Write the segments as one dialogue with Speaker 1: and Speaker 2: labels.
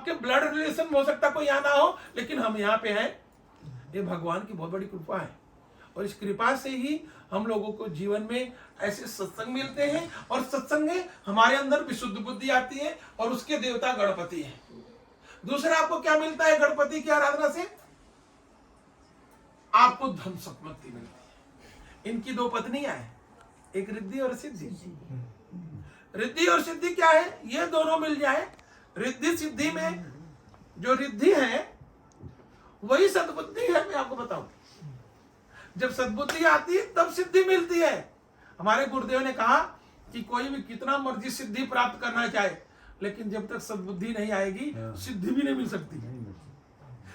Speaker 1: आपके blood relation हो सकता कोई यहाँ ना हो, लेकिन हम यहाँ पे हैं। ये भगवान की बहुत बड़ी कृपा है, और इस कृपा से ही हम लोगों को जीवन में ऐसे सत्संग मिलते हैं, और सत्संग में हमारे अंदर विशुद्ध बुद्धि आती है, और उसके देवता गणपति हैं। दूसरा आपको क्या मिलता है गणपति की आराधना से? आपको धन संपत्ति मिलती है। इनकी दो पत्नियां हैं, एक रिद्धि और सिद्धि। रिद्धि और सिद्धि क्या है? ये दोनों मिल जाए। रिद्धि सिद्धि में जो रिद्धि है वही सद्बुद्धि है। मैं आपको बताऊं, जब सद्बुद्धि आती है तब सिद्धि मिलती है। हमारे गुरुदेव ने कहा कि कोई भी कितना मर्जी सिद्धि प्राप्त करना चाहे, लेकिन जब तक सद्बुद्धि नहीं आएगी सिद्धि भी नहीं मिल सकती।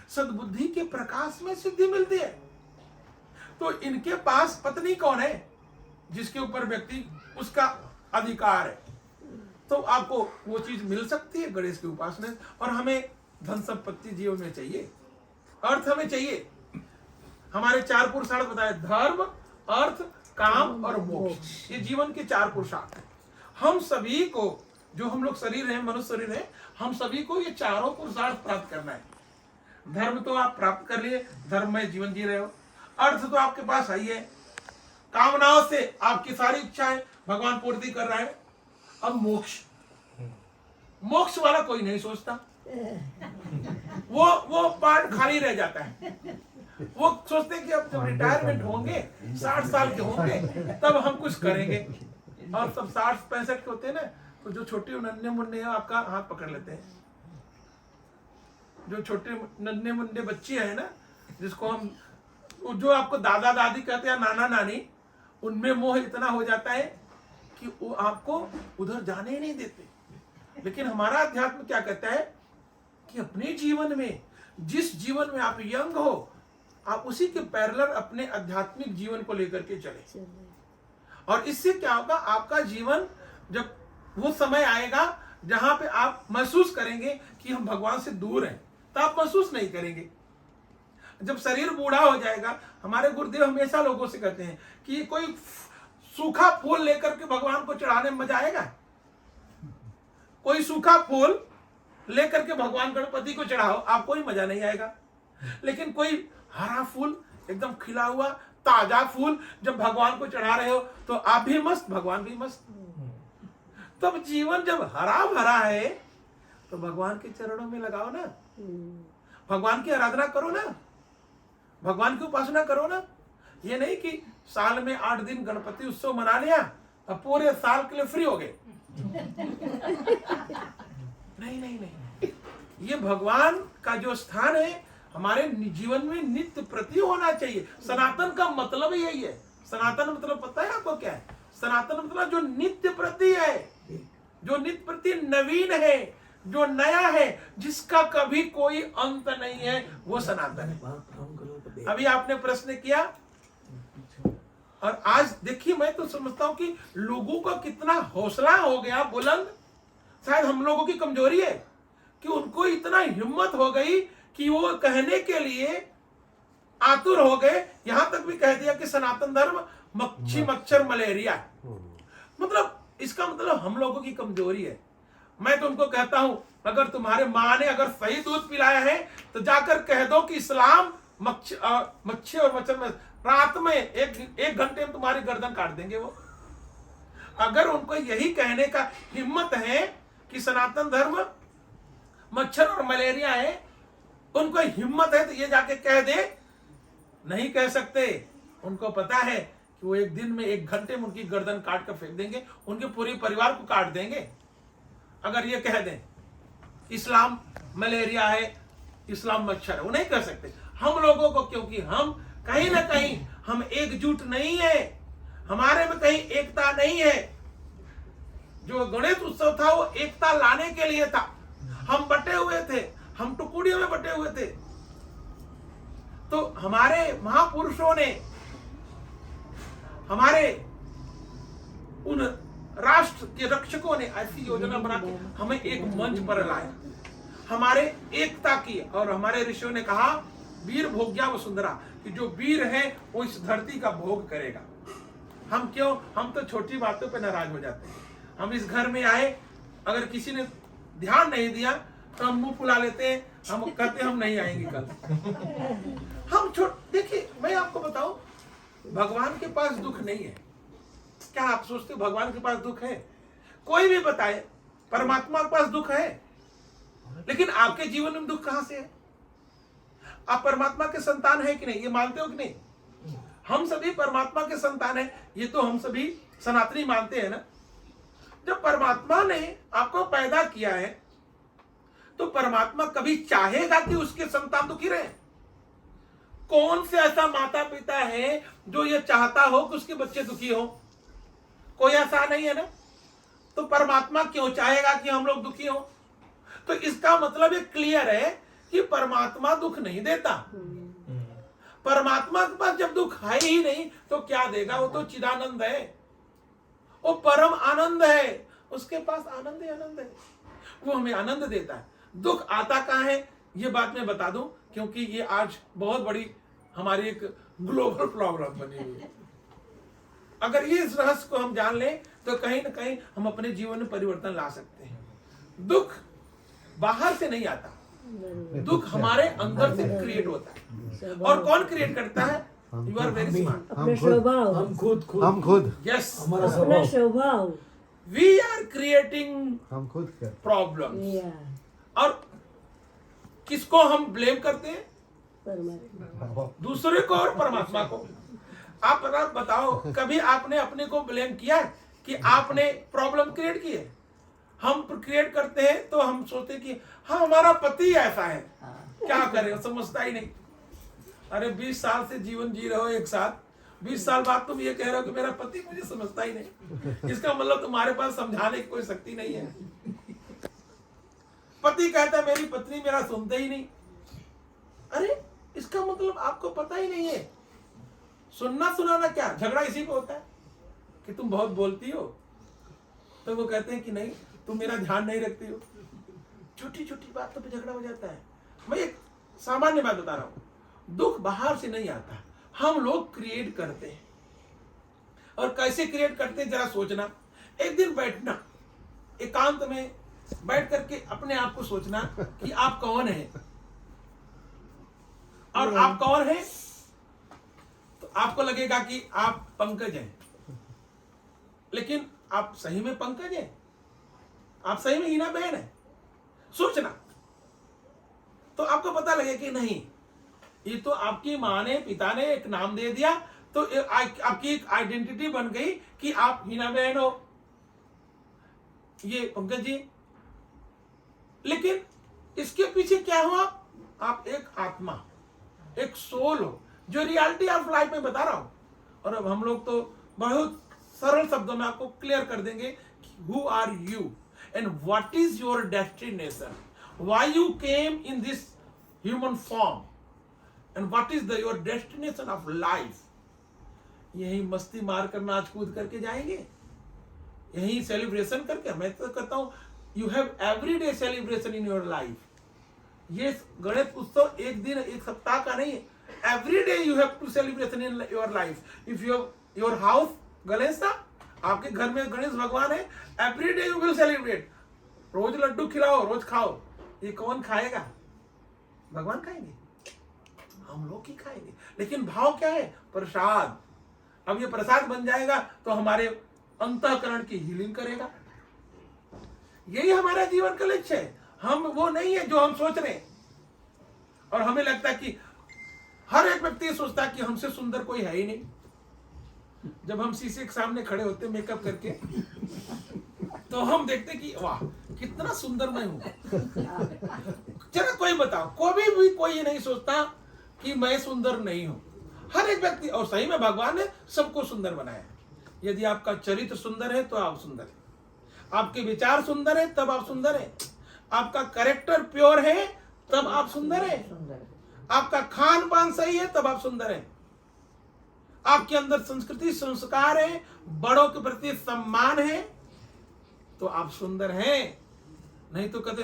Speaker 1: सद्बुद्धि के प्रकाश में सिद्धि मिलती है। तो इनके पास पत्नी कौन है? जिसके ऊपर व्यक्ति उसका अधिकार है, तो आपको वो चीज मिल सकती है गणेश की उपासना। और हमें धन संपत्ति जीवन में चाहिए, अर्थ हमें चाहिए। हमारे चार पुरुषार्थ बताए, धर्म, अर्थ, काम और मोक्ष। ये जीवन के चार पुरुषार्थ हैं। हम सभी को, जो हम लोग शरीर हैं, मनुष्य शरीर है, हम सभी को ये चारों पुरुषार्थ प्राप्त करना है। धर्म तो आप प्राप्त कर लिए, धर्म में जीवन जी रहे हो। अर्थ तो आपके पास है ही है, कामनाओं से आपकी सारी इच्छाएं भगवान पूर्ति कर रहा है। अब मोक्ष, मोक्ष वाला कोई नहीं सोचता, वो पार्ट खाली रह जाता है। वो सोचते हैं कि अब जब रिटायरमेंट होंगे, 60 साल के होंगे, तब हम कुछ करेंगे। और सब 60-65 के होते हैं ना, तो जो छोटे नन्हे मुन्ने हैं आपका हाथ पकड़ लेते हैं। जो छोटे नन्हे मुन्ने बच्चे हैं ना, जिसको हम, जो आपको दादा दादी कहते हैं, नाना नानी, उनमें मोह इतना हो जाता है कि वो आपको उधर जाने ही नहीं देते। लेकिन हमारा अध्यात्म क्या कहता है कि अपने जीवन में, जिस जीवन में आप यंग हो, आप उसी के पैरेलल अपने आध्यात्मिक जीवन को लेकर के चले। और इससे क्या होगा, आपका जीवन, जब वो समय आएगा जहां पे आप महसूस करेंगे कि हम भगवान से दूर हैं, तो आप महसूस नहीं करेंगे। जब शरीर बूढ़ा हो जाएगा, हमारे गुरुदेव हमेशा लोगों से कहते हैं कि कोई सूखा फूल लेकर के भगवान को चढ़ाने में मजा आएगा? कोई सूखा फूल लेकर के भगवान गणपति को चढ़ाओ, आपको ही मजा नहीं आएगा। लेकिन कोई हरा फूल, एकदम खिला हुआ ताजा फूल जब भगवान को चढ़ा रहे हो, तो आप भी मस्त, भगवान भी मस्त। तब जीवन जब हरा भरा है, तो भगवान के चरणों में लगाओ ना, भगवान की आराधना करो ना, भगवान की उपासना करो ना। ये नहीं कि साल में 8 दिन गणपति उत्सव मना लिया और पूरे साल के लिए फ्री हो गए। नहीं नहीं नहीं, ये भगवान का जो स्थान है हमारे जीवन में नित्य प्रति होना चाहिए। सनातन का मतलब यही है। सनातन मतलब पता है आपको क्या है? सनातन मतलब जो नित्य प्रति है, जो नित्य प्रति नवीन है, जो नया है, जिसका कभी कोई अंत नहीं है, वो सनातन है। अभी आपने प्रश्न किया, और आज देखिए, मैं तो समझता हूं कि लोगों का कितना हौसला हो गया बुलंद। शायद हम लोगों की कमजोरी है कि उनको इतना हिम्मत हो गई कि वो कहने के लिए आतुर हो गए, यहां तक भी कह दिया कि सनातन धर्म मच्छी मच्छर मलेरिया। मतलब इसका मतलब हम लोगों की कमजोरी है। मैं तुमको कहता हूं, अगर तुम्हारे माँ ने अगर सही दूध पिलाया है, तो जाकर कह दो कि इस्लाम मच्छी और मच्छर में रात में एक घंटे में तुम्हारी गर्दन काट देंगे वो। अगर उनको यही कहने का हिम्मत है कि सनातन धर्म मच्छर और मलेरिया है, उनको हिम्मत है, तो ये जाके कह दे। नहीं कह सकते। उनको पता है कि वो एक दिन में 1 घंटे में उनकी गर्दन काट कर फेंक देंगे, उनके पूरे परिवार को काट देंगे। अगर ये कह दें इस्लाम मलेरिया है, इस्लाम मच्छर है, वो नहीं कह सकते। हम लोगों को, क्योंकि हम कहीं ना कहीं हम एकजुट नहीं है, हमारे में कहीं एकता नहीं है। जो गणेश उत्सव था वो एकता लाने के लिए था। हम बटे हुए थे, हम टुकड़ियों में बटे हुए थे। तो हमारे महापुरुषों ने, हमारे उन राष्ट्र के रक्षकों ने ऐसी योजना बना के हमें एक मंच पर लाया, हमारे एकता की। और हमारे ऋषियों ने कहा, वीर भोग्या वसुंधरा, कि जो वीर है वो इस धरती का भोग करेगा। हम क्यों, हम तो छोटी बातों पे नाराज हो जाते हैं। हम इस घर में आए, अगर किसी ने ध्यान नहीं दिया तो हम मुंह फुला लेते हैं, हम कहते हैं हम नहीं आएंगे कल। हम देखिए मैं आपको बताऊं, भगवान के पास दुख नहीं है। क्या आप सोचते हो भगवान के पास दुख है? कोई भी बताए परमात्मा के पास दुख है, लेकिन आपके जीवन में दुख कहां से है? आप परमात्मा के संतान है कि नहीं, ये मानते हो कि नहीं? हम सभी परमात्मा के संतान है, ये तो हम सभी सनातनी मानते हैं ना। जब परमात्मा ने आपको पैदा किया है तो परमात्मा कभी चाहेगा कि उसके संतान दुखी रहे? कौन से ऐसा माता पिता है जो ये चाहता हो कि उसके बच्चे दुखी हो? कोई ऐसा नहीं है ना। तो परमात्मा क्यों चाहेगा कि हम लोग दुखी हो? तो इसका मतलब ये क्लियर है कि परमात्मा दुख नहीं देता। परमात्मा के पास जब दुख है ही नहीं तो क्या देगा? वो तो चिदानंद है, वो परम आनंद है, उसके पास आनंद ही आनंद है, वो हमें आनंद देता है। दुख आता कहां है ये बात मैं बता दूं, क्योंकि ये आज बहुत बड़ी हमारी एक ग्लोबल प्रॉब्लम बनी हुई है। अगर ये इस रहस्य को हम जान लें तो कहीं ना कहीं हम अपने जीवन में परिवर्तन ला सकते हैं। दुख बाहर से नहीं आता, दुख हमारे अंदर से क्रिएट होता है। और कौन क्रिएट करता है? You are very smart.
Speaker 2: हम खुद
Speaker 1: यस,
Speaker 3: अपना स्वभाव
Speaker 1: वी आर क्रिएटिंग
Speaker 2: हम खुद
Speaker 1: प्रॉब्लम।
Speaker 3: या
Speaker 1: और किसको हम ब्लेम करते हैं?
Speaker 3: परमात्मा
Speaker 1: दूसरे को और परमात्मा को। आप बताओ कभी आपने अपने को ब्लेम किया है कि आपने प्रॉब्लम क्रिएट की है? हम क्रिएट करते हैं तो हम सोचते हैं कि हाँ हमारा पति ऐसा है, क्या करें, समझता ही नहीं। अरे 20 साल से जीवन जी रहे हो एक साथ, 20 साल बाद तुम ये कह रहे हो कि मेरा पति मुझे समझता ही नहीं। इसका मतलब तुम्हारे पास समझाने की कोई शक्ति नहीं है। पति कहता है मेरी पत्नी मेरा सुनते ही नहीं। अरे इसका मतलब आपको पता ही नहीं है। सुनना सुनाना क्या, झगड़ा इसी पे होता है कि तुम बहुत बोलती हो, तो वो कहते हैं कि नहीं तुम मेरा ध्यान नहीं रखती हो। छोटी छोटी बातों पे झगड़ा हो जाता है। मैं एक सामान्य बात बता रहा हूं, दुख बाहर से नहीं आता, हम लोग क्रिएट करते हैं। और कैसे क्रिएट करते हैं जरा सोचना। एक दिन बैठना, एकांत में बैठ करके अपने आप को सोचना कि आप कौन हैं और आप कौन हैं। तो आपको लगेगा कि आप पंकज हैं, लेकिन आप सही में पंकज हैं? आप सही में हीना बहन है? सोचना तो आपको पता लगे कि नहीं, ये तो आपकी माँ ने पिता ने एक नाम दे दिया तो आपकी एक आइडेंटिटी बन गई कि आप हीना बहन हो, ये पंकज जी। लेकिन इसके पीछे क्या हो? आप एक आत्मा, एक सोल हो, जो रियलिटी ऑफ लाइफ में बता रहा हूं। और अब हम लोग तो बहुत सरल शब्दों में आपको क्लियर कर देंगे who are you and what is your destination, why you came in this human form and what is the your destination of life. यही मस्ती मार कर नाच कूद करके जाएंगे, यही सेलिब्रेशन करके। मैं तो कहता हूं you have every day celebration in your life. ये गणेश उत्सव एक दिन एक सप्ताह का नहीं है। Every day you have to celebration in your life. If your house Ganesh था, आपके घर में गणेश भगवान है, every day you will celebrate. रोज लड्डू खिलाओ, रोज खाओ। ये कौन खाएगा? भगवान खाएंगे, हम लोग ही खाएंगे। लेकिन भाव क्या है? प्रसाद। अब ये प्रसाद बन जाएगा तो हमारे अंतःकरण की हीलिंग करेगा। यही हमारा जीवन का लक्ष्य है। हम वो नहीं है जो हम सोच रहे हैं। और हमें लगता है कि हर एक व्यक्ति सोचता है कि हमसे सुंदर कोई है ही नहीं। जब हम शीशे के सामने खड़े होते मेकअप करके तो हम देखते कि वाह कितना सुंदर मैं हूं। चलो कोई बताओ, कोई ये नहीं सोचता कि मैं सुंदर नहीं हूं। हर एक व्यक्ति, और सही में भगवान ने सबको सुंदर बनाया। यदि आपका चरित्र सुंदर है तो आप सुंदर है, आपके विचार सुंदर है तब आप सुंदर है, आपका कैरेक्टर प्योर है तब आप सुंदर है, आपका खान पान सही है तब आप सुंदर हैं, आपके अंदर संस्कृति संस्कार है, बड़ों के प्रति सम्मान है तो आप सुंदर हैं। नहीं तो कहते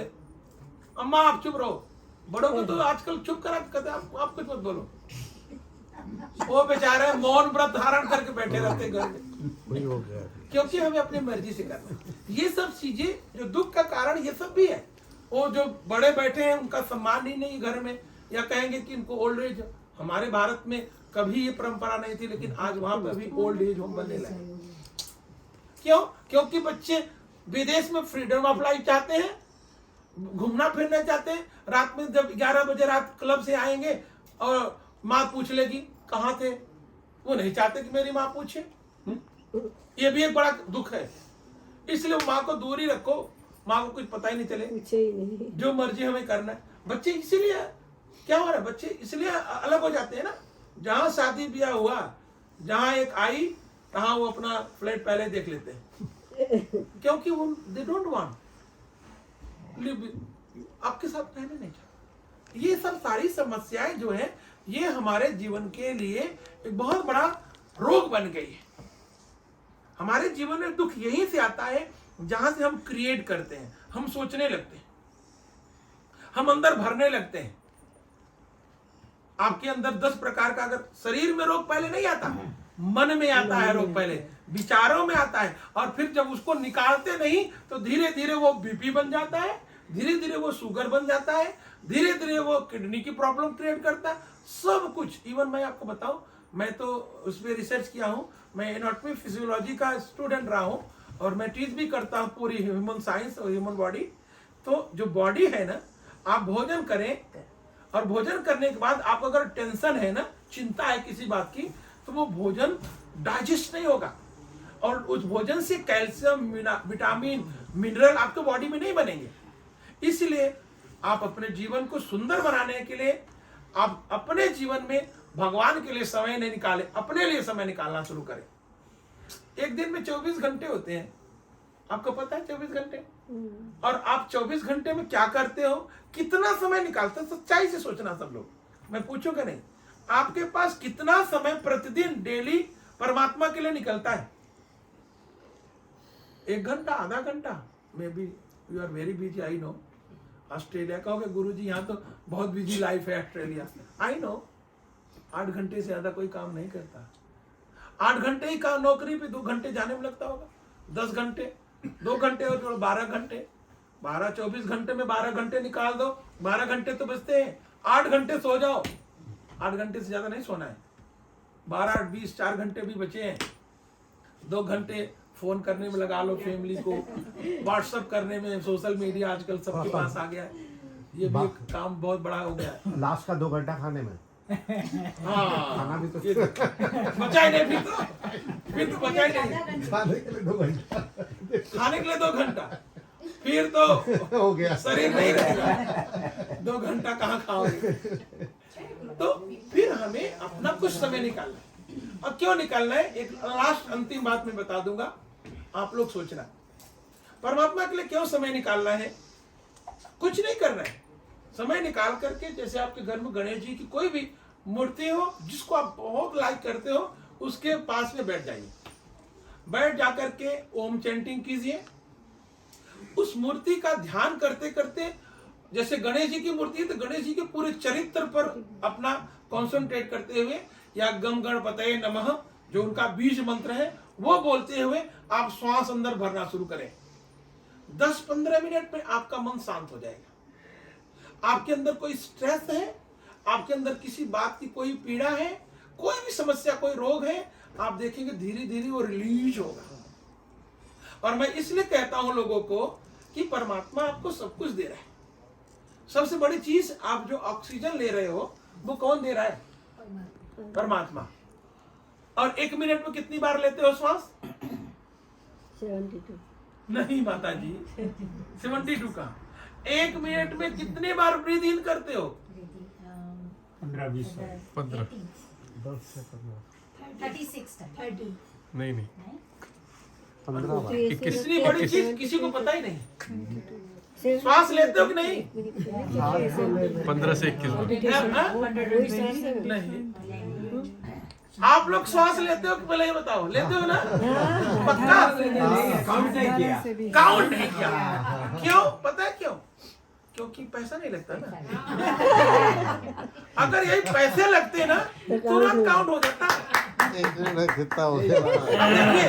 Speaker 1: अम्मा आप चुप रहो। बड़ों को तो आजकल चुप करा कहते आप कुछ मत बोलो। वो बेचारे मौन व्रत धारण करके बैठे रहते घर में, क्योंकि हमें अपनी मर्जी से करना। ये सब चीजें जो दुख का कारण ये सब भी है। वो जो बड़े बैठे हैं उनका सम्मान ही नहीं घर में, या कहेंगे कि इनको ओल्ड एज। हमारे भारत में कभी ये परंपरा नहीं थी, लेकिन आज वहां पर भी ओल्ड एज होम बनने लगे। क्यों? क्योंकि बच्चे विदेश में फ्रीडम ऑफ लाइफ चाहते हैं, घूमना फिरना चाहते हैं। रात में जब 11 बजे रात क्लब से आएंगे और माँ पूछ लेगी कहाँ थे, वो नहीं चाहते कि मेरी माँ पूछे। ये भी एक बड़ा दुख है। इसलिए माँ को दूर ही रखो, माँ को कुछ पता ही नहीं चले,
Speaker 3: पूछे ही नहीं।
Speaker 1: जो मर्जी हमें करना है। बच्चे इसीलिए क्या हो रहा है, बच्चे इसलिए अलग हो जाते हैं ना। जहाँ शादी ब्याह हुआ, जहाँ एक आई, तहाँ वो अपना फ्लैट पहले देख लेते हैं, क्योंकि वो दे डोंट वांट आपके साथ रहना नहीं चाहते। ये सब सारी समस्याएं जो है, ये हमारे जीवन के लिए एक बहुत बड़ा रोग बन गई है। हमारे जीवन में दुख यहीं से आता है जहां से हम क्रिएट करते हैं, हम सोचने लगते हैं, हम अंदर भरने लगते हैं। आपके अंदर 10 प्रकार का, अगर शरीर में रोग पहले नहीं आता, मन में आता है रोग, पहले विचारों में आता है, और फिर जब उसको निकालते नहीं तो धीरे धीरे वो बीपी बन जाता है, धीरे धीरे वो शुगर बन जाता है, धीरे धीरे वो किडनी की प्रॉब्लम क्रिएट करता है, सब कुछ। इवन मैं आपको बताऊं, मैं तो उस पर रिसर्च किया हूं, मैं एनाटॉमी फिजियोलॉजी का स्टूडेंट रहा हूं, और मैं टीच भी करता हूं पूरी ह्यूमन साइंस और ह्यूमन बॉडी। तो जो बॉडी है ना, आप भोजन करें, और भोजन करने के बाद आपको अगर टेंशन है ना, चिंता है किसी बात की, तो वो भोजन डाइजेस्ट नहीं होगा, और उस भोजन से कैल्शियम, विटामिन, मिनरल आपके बॉडी में नहीं बनेंगे। इसलिए आप अपने जीवन को सुंदर बनाने के लिए आप अपने जीवन में भगवान के लिए समय नहीं निकाले, अपने लिए समय निकालना शुरू करें। एक दिन में 24 घंटे होते हैं, आपको पता है 24 घंटे, और आप 24 घंटे में क्या करते हो, कितना समय निकालते हो? सच्चाई से सोचना सब लोग, मैं पूछूंगा नहीं, आपके पास कितना समय प्रतिदिन डेली परमात्मा के लिए निकलता है? 1 घंटा, आधा घंटा? Maybe you are very busy, I know. Australia कहोगे गुरुजी यहाँ तो बहुत बिजी लाइफ है ऑस्ट्रेलिया, आई नो। 8 घंटे से ज्यादा कोई काम नहीं करता। 8 घंटे ही काम, नौकरी पे 2 घंटे जाने में लगता होगा, 10 घंटे, 2 घंटे और 12 घंटे, 24 घंटे में 12 घंटे निकाल दो, 12 घंटे तो बचते हैं। 8 घंटे सो जाओ, 8 घंटे से ज्यादा नहीं सोना है। 12, 8, 20, 4 घंटे भी बचे हैं। 2 घंटे फोन करने में लगा लो, फैमिली को व्हाट्सएप करने में, सोशल मीडिया आजकल सबके पास आ गया है, ये भी एक काम बहुत बड़ा हो गया है।
Speaker 2: लास्ट का 2 घंटा खाने में,
Speaker 1: हाँ,
Speaker 2: खाना भी तो
Speaker 1: बचा ही नहीं, फिर तो बचा ही नहीं।
Speaker 2: खाने के लिए 2 घंटा,
Speaker 1: खाने के लिए 2 घंटा, फिर तो
Speaker 2: हो गया,
Speaker 1: शरीर नहीं रहेगा। 2 घंटा कहाँ खाओगे? तो फिर हमें अपना कुछ समय निकालना है। और क्यों निकालना है, एक लास्ट अंतिम बात मैं बता दूंगा, आप लोग सोचना। परमात्मा के लिए क्यों समय निकालना है? कुछ नहीं करना है, समय निकाल करके, जैसे आपके घर में गणेश जी की कोई भी मूर्ति हो जिसको आप बहुत लाइक करते हो, उसके पास में बैठ जाइए, बैठ जाकर के ओम चैंटिंग कीजिए। उस मूर्ति का ध्यान करते करते, जैसे गणेश जी की मूर्ति है तो गणेश जी के पूरे चरित्र पर अपना कॉन्सेंट्रेट करते हुए, या गम गणपतये नमः जो उनका बीज मंत्र है वो बोलते हुए आप श्वास अंदर भरना शुरू करें। 10-15 मिनट में आपका मन शांत हो जाएगा। आपके अंदर कोई स्ट्रेस है, आपके अंदर किसी बात की कोई पीड़ा है, कोई भी समस्या, कोई रोग है, आप देखेंगे धीरे धीरे वो रिलीज होगा। और मैं इसलिए कहता हूं लोगों को कि परमात्मा आपको सब कुछ दे रहा है। सबसे बड़ी चीज, आप जो ऑक्सीजन ले रहे हो वो कौन दे रहा है? परमात्मा। और 1 मिनट में कितनी बार लेते हो श्वास?
Speaker 3: 72।
Speaker 1: नहीं माता जी, 72 का। 1 मिनट में कितने बार ब्रीद इन करते हो?
Speaker 4: 15-20
Speaker 5: 15
Speaker 2: 10 से 15,
Speaker 6: 36 30
Speaker 5: नहीं
Speaker 2: 15 बार।
Speaker 1: इतनी बड़ी चीज किसी को पता ही नहीं। श्वास लेते हो कि नहीं?
Speaker 5: 15 से 21 बार
Speaker 1: नहीं। आप लोग श्वास लेते हो कि पहले ये बताओ, लेते हो ना? पक्का?
Speaker 4: काउंट नहीं किया।
Speaker 1: काउंट नहीं किया। क्यों? पता है क्यों? क्योंकि पैसा नहीं लगता ना। अगर यही पैसे लगते ना तुरंत काउंट हो जाता।
Speaker 2: एक मिनट कितना हो गया?
Speaker 1: अब देखिए,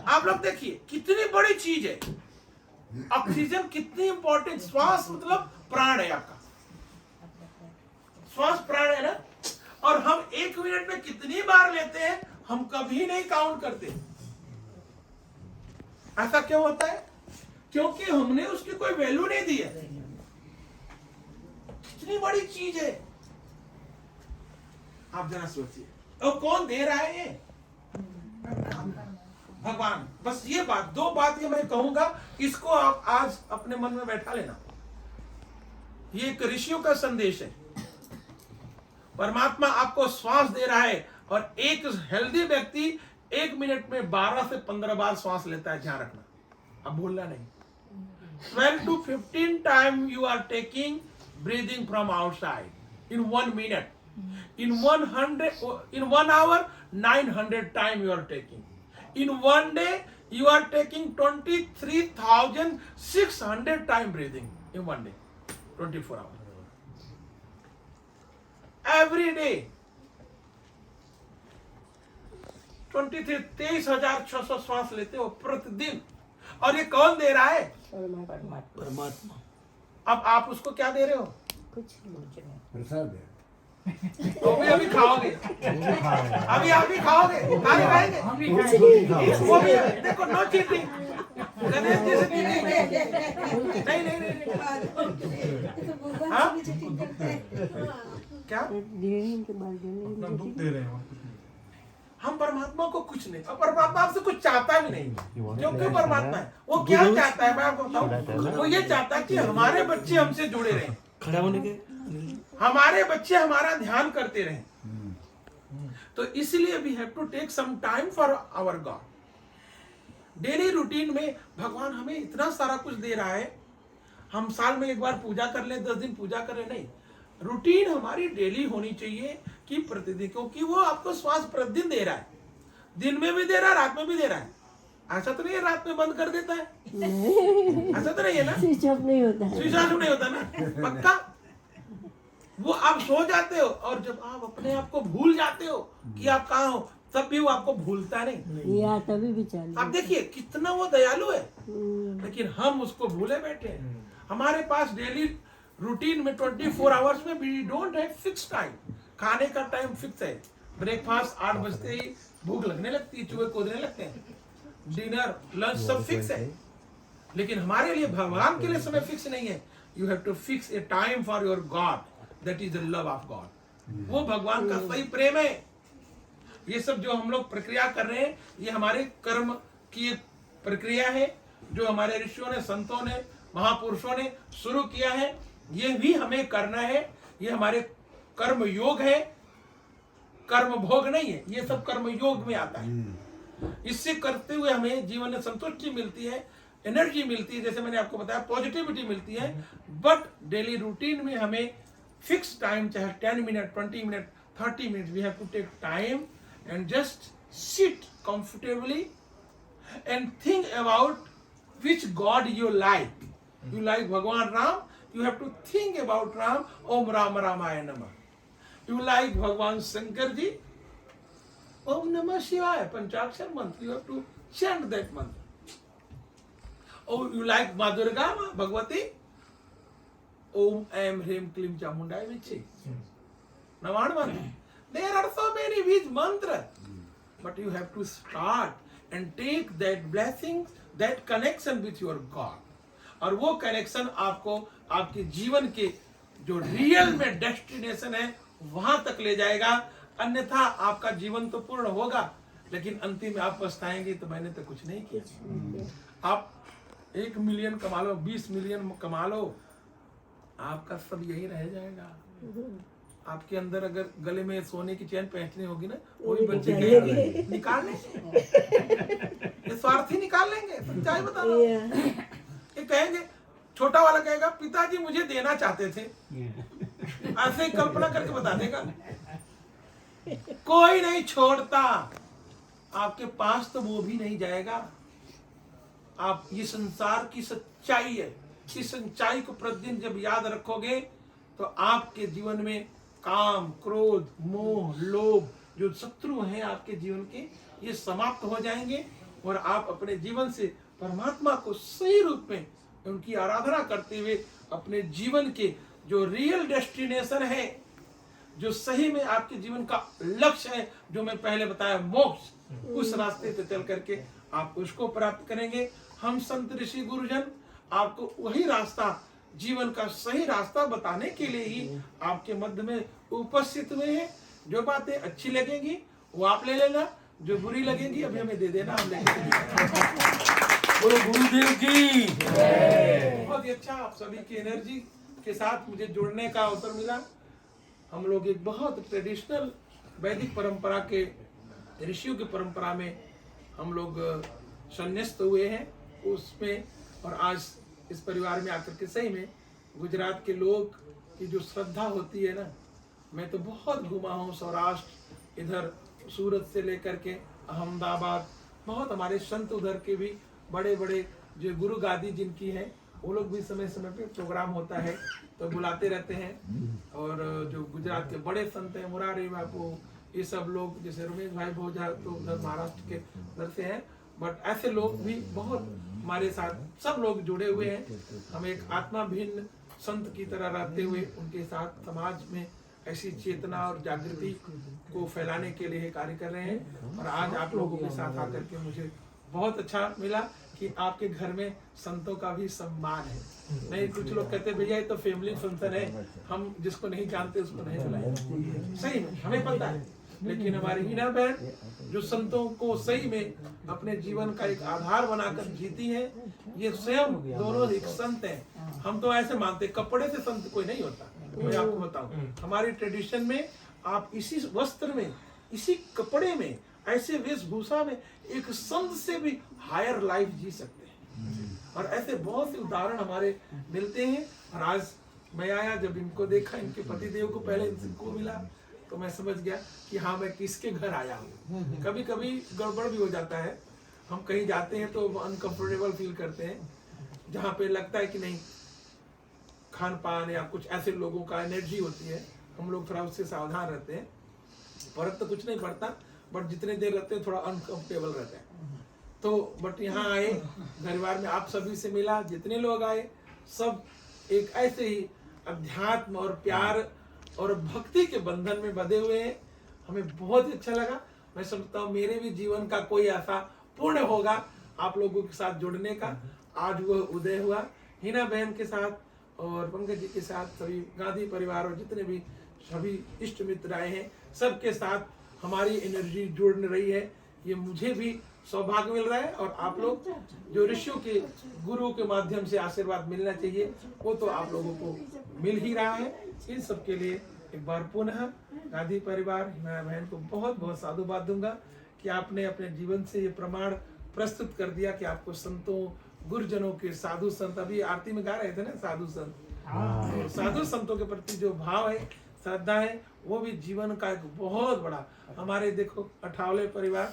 Speaker 1: आप लोग देखिए कितनी बड़ी चीज है। ऑक्सीजन कितनी इंपॉर्टेंट, श्वास मतलब प्राण है आपका, श्वास प्राण है ना। और हम 1 मिनट में कितनी बार लेते हैं हम कभी नहीं काउंट करते। ऐसा क्यों होता है? क्योंकि हमने उसकी कोई वैल्यू नहीं दी है। कितनी बड़ी चीज है, आप जरा सोचिए। और कौन दे रहा है ये? भगवान। बस ये बात, 2 बात ये मैं कहूंगा, इसको आप आज अपने मन में बैठा लेना। ये एक ऋषियों का संदेश है। परमात्मा आपको श्वास दे रहा है और एक हेल्दी व्यक्ति 1 मिनट में 12 से 15 बार श्वास लेता है, ध्यान रखना, अब भूलना नहीं। 12 to 15 time you are taking breathing from outside in 1 minute. In 1 hour 900 time you are taking. In 1 day you are taking 23,600 time breathing in 1 day, 24 hours. Every day 23,600 श्वास लेते हो प्रतिदिन। और ये कौन दे रहा है?
Speaker 4: परमात्मा।
Speaker 1: अब आप उसको क्या दे रहे हो?
Speaker 3: कुछ नहीं।
Speaker 2: प्रसाद है।
Speaker 1: तो अभी खाओगे, अभी आप भी खाओगे, खाने खाएंगे। वो भी देखो, नो चीटिंग, गणेश जी से चीटिंग नहीं नहीं नहीं। हाँ? क्या हम परमात्मा को कुछ नहीं, और परमात्मा आपसे कुछ चाहता भी नहीं, क्योंकि परमात्मा है। वो क्या चाहता है मैं आपको बताऊं, वो ये चाहता है कि हमारे बच्चे हमसे जुड़े रहें,
Speaker 4: खड़ा होने के
Speaker 1: हमारे बच्चे हमारा ध्यान करते रहें। तो इसलिए we have to take some time for our God. Daily routine में भगवान हमें इतना सारा कुछ दे रहा है। हम साल में 1 बार पूजा कर ले, 10 दिन पूजा कर ले, नहीं। रूटीन हमारी डेली होनी चाहिए कि प्रतिदिन, क्योंकि वो आपको श्वास प्रतिदिन दे रहा है, दिन में भी दे रहा है, रात में भी दे रहा है। ऐसा तो नहीं है रात में बंद कर देता है, ऐसा तो नहीं है ना,
Speaker 3: स्विच ऑफ नहीं होता है।
Speaker 1: स्विच ऑफ नहीं होता ना, पक्का। वो आप सो जाते हो और जब आप अपने आप को भूल जाते हो कि आप कहाँ हो, तब भी वो आपको भूलता नहीं।
Speaker 3: या तभी भी चालू।
Speaker 1: आप देखिए कितना वो दयालु है, लेकिन हम उसको भूले बैठे हैं। हमारे पास डेली रूटीन में 24 आवर्स में we don't have fix time. खाने का टाइम फिक्स है, ब्रेकफास्ट 8 बजते ही भूख लगने लगती है, चूहे कूदने लगते हैं, डिनर लंच सब फिक्स है। लेकिन हमारे लिए, भगवान के लिए समय फिक्स नहीं है। You have to fix a time for your God, that is the love of God. वो भगवान का सही प्रेम है। ये सब जो हम लोग प्रक्रिया कर रहे हैं, ये हमारे कर्म की एक प्रक्रिया है जो हमारे ऋषियों ने, संतों ने, महापुरुषों ने शुरू किया है। ये भी हमें करना है। ये हमारे कर्म योग है, कर्म भोग नहीं है। ये सब कर्म योग में आता है। इससे करते हुए हमें जीवन में संतुष्टि मिलती है, एनर्जी मिलती है, जैसे मैंने आपको बताया, पॉजिटिविटी मिलती है। बट डेली रूटीन में हमें फिक्स टाइम, चाहे 10 minute, 20 minute, 30 minute, we have to take time and just sit comfortably and think about which God you like. You like Bhagwan Ram, you have to think about Ram, Om Ram Ramaya Namah. You like Bhagwan Shankar Ji, Om Namah Shivaya, Panchakshar mantra, you have to chant that mantra. Or you like Ma Durga, Bhagwati, Om Aim Hrim Klim Chamundaya Vichi. Navan mantra. There are so many which mantra, but you have to start and take that blessings, that connection with your God. और वो connection आपको आपके जीवन के जो real में destination है वहां तक ले जाएगा। अन्यथा आपका जीवन तो पूर्ण होगा, लेकिन अंतिम में आप पछताएंगे तो मैंने तो कुछ नहीं किया। आप 1 मिलियन कमा लो, 20 मिलियन कमा लो, आपका सब यही रह जाएगा। आपके अंदर अगर गले में सोने की चैन पहननी होगी ना, वो भी बच्चे निकाल लेंगे, ये स्वार्थी निकाल लेंगे। सच्चाई बता रहा हूं। ये कहेंगे, छोटा वाला कहेगा पिताजी मुझे देना चाहते थे, ऐसे ही कल्पना करके बता देगा। कोई नहीं छोड़ता, आपके पास तो वो भी नहीं जाएगा। आप, ये संसार की सच्चाई है। इस सच्चाई को प्रतिदिन जब याद रखोगे तो आपके जीवन में काम, क्रोध, मोह, लोभ जो शत्रु हैं आपके जीवन के, ये समाप्त हो जाएंगे और आप अपने जीवन से परमात्मा को सही रूप में उनकी आराधना करते हुए अपने जीवन के जो रियल डेस्टिनेशन है, जो सही में आपके जीवन का लक्ष्य है, जो मैं पहले बताया मोक्ष, उस रास्ते पे चल करके आप उसको प्राप्त करेंगे। हम संत ऋषि गुरुजन आपको वही रास्ता, जीवन का सही रास्ता बताने के लिए ही आपके मध्य में उपस्थित हुए हैं। जो बातें अच्छी लगेंगी वो आप ले लेना, जो बुरी लगेंगी अभी हमें दे देना, हम लेंगे।
Speaker 4: बोलो गुरुदेव की।
Speaker 1: बहुत ही अच्छा, आप सभी की एनर्जी के साथ मुझे जुड़ने का अवसर मिला। हम लोग एक बहुत ट्रेडिशनल वैदिक परंपरा के, ऋषियों की परंपरा में हम लोग संन्यास्त हुए हैं उसमें, और आज इस परिवार में आकर के सही में गुजरात के लोग की जो श्रद्धा होती है ना, मैं तो बहुत घूमा हूँ सौराष्ट्र, इधर सूरत से लेकर के अहमदाबाद, बहुत हमारे संत उधर के भी बड़े बड़े जो गुरु गादी जिनकी है, वो लोग भी समय समय पे प्रोग्राम होता है तो बुलाते रहते हैं। और जो गुजरात के बड़े संत हैं, मुरारी बापू, ये सब लोग, जैसे रमेश भाई भोजा तो उधर महाराष्ट्र के उधर से हैं, बट ऐसे लोग भी बहुत हमारे साथ सब लोग जुड़े हुए हैं। हम एक आत्मा भिन्न संत की तरह रहते हुए उनके साथ समाज में ऐसी चेतना और जागृति को फैलाने के लिए कार्य कर रहे हैं। और आज आप लोगों के साथ आकर के मुझे बहुत अच्छा मिला कि आपके घर में संतों का भी सम्मान है। नहीं, कुछ लोग कहते भैया ये तो फैमिली फंक्शन है, हम जिसको नहीं जानते उसको नहीं बुलाएंगे। सही में हमें पता है, लेकिन हमारी हीना बहन जो संतों को सही में अपने जीवन का एक आधार बनाकर जीती है, ये स्वयं दोनों एक संत हैं। हम तो ऐसे मानते, कपड़े से संत कोई नहीं होता। मैं आपको बताऊं, हमारी ट्रेडिशन में आप इसी वस्त्र में, इसी कपड़े में, ऐसे वेशभूषा में एक संत से भी हायर लाइफ जी सकते हैं। और ऐसे बहुत से उदाहरण हमारे मिलते हैं। और आज मैं आया, जब इनको देखा, इनके पतिदेव को पहले इनको मिला, तो मैं समझ गया कि हाँ मैं किसके घर आया हूँ। कभी कभी गड़बड़ भी हो जाता है, हम कहीं जाते हैं तो अनकंफर्टेबल फील करते हैं, जहाँ पे लगता है कि नहीं, खान पान या कुछ ऐसे लोगों का एनर्जी होती है, हम लोग थोड़ा उससे सावधान रहते हैं। फर्क तो कुछ नहीं पड़ता, बट जितने देर रहते हैं थोड़ा अनकंफर्टेबल रहते हैं। तो बट यहाँ आए, परिवार में आप सभी से मिला, जितने लोग आए सब एक ऐसे ही अध्यात्म और प्यार और भक्ति के बंधन में बंधे हुए हैं। हमें बहुत ही अच्छा लगा। मैं समझता हूँ मेरे भी जीवन का कोई ऐसा पुण्य होगा आप लोगों के साथ जुड़ने का। आज वो उदय हुआ हीना बहन के साथ और पंकज जी के साथ, सभी गांधी परिवार और जितने भी सभी इष्ट मित्र आए हैं, सबके साथ हमारी एनर्जी जुड़ रही है। ये मुझे भी सौभाग्य मिल रहा है, और आप लोग जो ऋषियों के गुरु के माध्यम से आशीर्वाद मिलना चाहिए वो तो आप लोगों को मिल ही रहा है। इन सब के लिए एक बार पुनः गांधी परिवार हिना बहन को बहुत बहुत साधुवाद दूंगा कि आपने अपने जीवन से ये प्रमाण प्रस्तुत कर दिया कि आपको संतों, गुरुजनों के, साधु संत, अभी आरती में गा रहे थे ना साधु संत, तो साधु संतों के प्रति जो भाव है, श्रद्धा है, वो भी जीवन का एक बहुत बड़ा। हमारे देखो अठावले परिवार,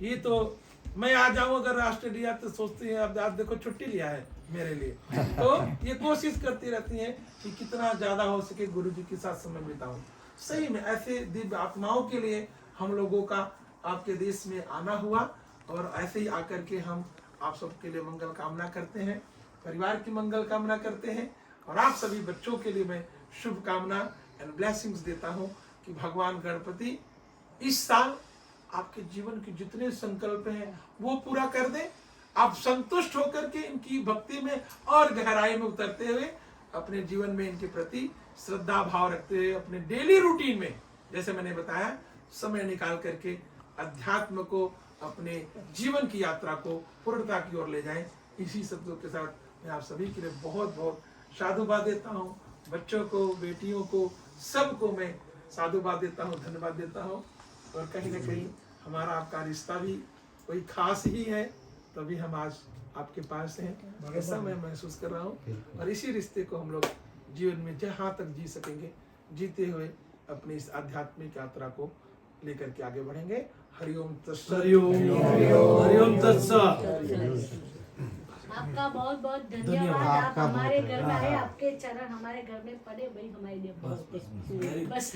Speaker 1: ये तो मैं आ जाऊं अगर ऑस्ट्रेलिया तो सोचती है अब देखो छुट्टी लिया है मेरे लिए, तो ये कोशिश करती रहती हैं कि कितना ज्यादा हो सके गुरु जी के साथ समय बिताऊं। सही में ऐसे दिव्य आत्माओं के लिए हम लोगों का आपके देश में आना हुआ, और ऐसे ही आकर के हम आप सबके लिए मंगल कामना करते हैं, परिवार की मंगल कामना करते हैं, और आप सभी बच्चों के लिए मैं शुभकामना एंड ब्लेसिंग्स देता हूं कि भगवान गणपति इस साल आपके जीवन के जितने संकल्प हैं वो पूरा कर दे। आप संतुष्ट होकर के इनकी भक्ति में और गहराई में उतरते हुए अपने जीवन में इनके प्रति श्रद्धा भाव रखते हुए अपने डेली रूटीन में, जैसे मैंने बताया, समय निकाल करके अध्यात्म को, अपने जीवन की यात्रा को पूर्णता की ओर ले जाएं। इसी शब्दों के साथ मैं आप सभी के लिए बहुत बहुत साधुवाद देता हूँ। बच्चों को, बेटियों को, सबको मैं साधुवाद देता हूँ, धन्यवाद देता हूँ। और कहीं ना कहीं हमारा आपका रिश्ता भी कोई खास ही है, तभी हम आज आपके पास हैं, ऐसा मैं महसूस कर रहा हूँ। और इसी रिश्ते को हम लोग जीवन में जहाँ तक जी सकेंगे, जीते हुए अपनी इस आध्यात्मिक यात्रा को लेकर के आगे बढ़ेंगे। हरिओम तत्सत।
Speaker 4: हरिओम तत्सत।
Speaker 6: आपका बहुत बहुत धन्यवाद। आप हमारे घर में आए, आपके चरण हमारे घर में पड़े, भाई हमारे लिए बहुत बस।